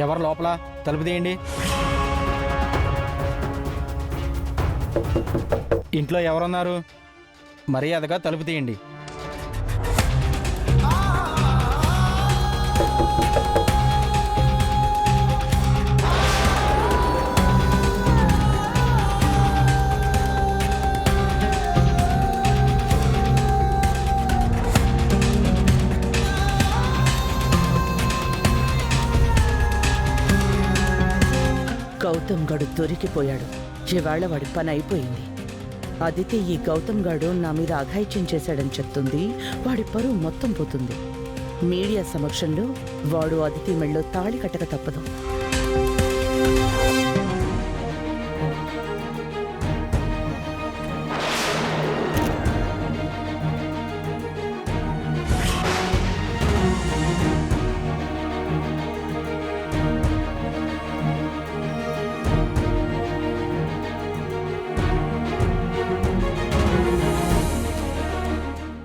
ఎవరు లోపల? తలుపు తీయండి. ఇంట్లో ఎవరున్నారు? మర్యాదగా తలుపు తీయండి. గౌతమ్ గడు దొరికిపోయాడు. ఇవాళ వాడి పని అయిపోయింది. అదితి ఈ గౌతమ్ గాడు నా మీద అఘాయిత్యం చేశాడని చెప్తుంది. వాడి పరువు మొత్తం పోతుంది. మీడియా సమక్షంలో వాడు అదితి మెళ్ళో తాళి కట్టక తప్పదు.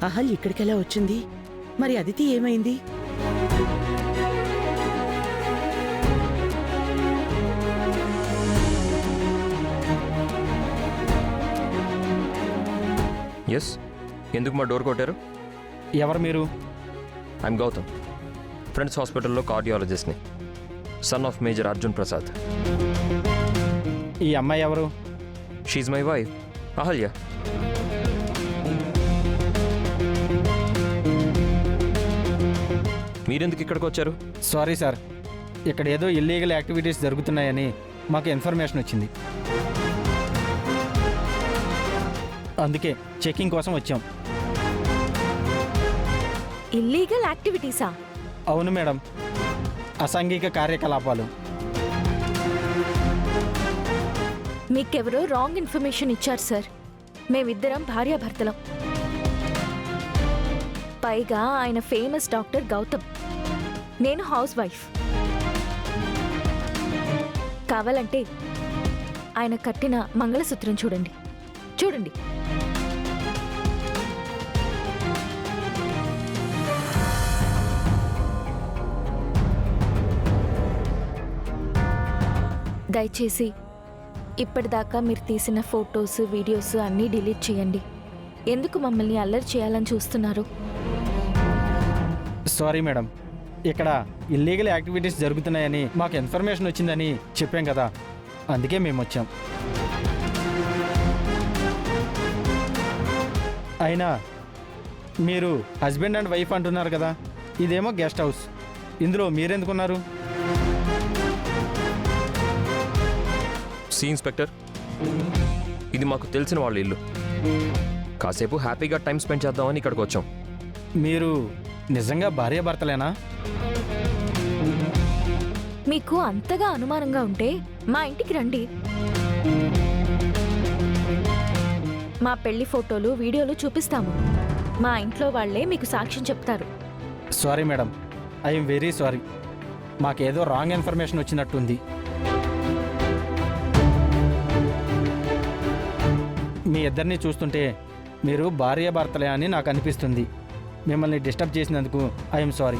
అహల్ ఇక్కడికెలా వచ్చింది? మరి అదితి ఏమైంది? ఎస్, ఎందుకు మా డోర్ కొట్టారు? ఎవరు మీరు? ఐఎమ్ గౌతమ్, ఫ్రెండ్స్ హాస్పిటల్లో కార్డియాలజిస్ట్ని, son of major Arjun Prasad. ఈ అమ్మాయి ఎవరు? She's my wife Ahalya. మీరెందుకు ఇక్కడికి వచ్చారు? సారీ సార్, ఇక్కడ ఏదో ఇల్లీగల్ యాక్టివిటీస్ జరుగుతున్నాయని మాకు ఇన్ఫర్మేషన్ వచ్చింది. అందుకే చెకింగ్ కోసం వచ్చాం. ఇల్లీగల్ యాక్టివిటీసా? అవును మేడం, అసాంఘిక కార్యకలాపాలు. మీకెవరో రాంగ్ ఇన్ఫర్మేషన్ ఇచ్చారు సార్. మేమిద్దరం భార్యాభర్తలం. పైగా ఆయన ఫేమస్ డాక్టర్ గౌతమ్, నేను హౌస్ వైఫ్. కావాలంటే ఆయన కట్టిన మంగళసూత్రం చూడండి. చూడండి. దయచేసి ఇప్పటిదాకా మీరు తీసిన ఫొటోస్, వీడియోస్ అన్నీ డిలీట్ చేయండి. ఎందుకు మమ్మల్ని అల్లరి చేయాలని చూస్తున్నారు? సారీ మేడం, ఇక్కడ ఇల్లీగల్ యాక్టివిటీస్ జరుగుతున్నాయని మాకు ఇన్ఫర్మేషన్ వచ్చిందని చెప్పాం కదా, అందుకే మేము వచ్చాం. అయినా మీరు హస్బెండ్ అండ్ వైఫ్ అంటున్నారు కదా, ఇదేమో గెస్ట్ హౌస్. ఇందులో మీరెందుకున్నారు? సి ఇన్స్పెక్టర్, ఇది మాకు తెలిసిన వాళ్ళ ఇల్లు. కాసేపు హ్యాపీగా టైం స్పెండ్ చేద్దామని ఇక్కడికి వచ్చాం. మీరు నిజంగా భార్యాభర్తలేనా? మీకు అంతగా అనుమానంగా ఉంటే మా ఇంటికి రండి. మా పెళ్లి ఫోటోలు, వీడియోలు చూపిస్తాము. మా ఇంట్లో వాళ్లే మీకు సాక్ష్యం చెప్తారు. Sorry madam, I'm very sorry. మాకేదో రాంగ్ ఇన్ఫర్మేషన్ వచ్చినట్టుంది. మీ ఇద్దరిని చూస్తుంటే మీరు భార్యాభర్తలే అని నాకు అనిపిస్తుంది. మిమ్మల్ని డిస్టర్బ్ చేసినందుకు ఐఎమ్ సారీ.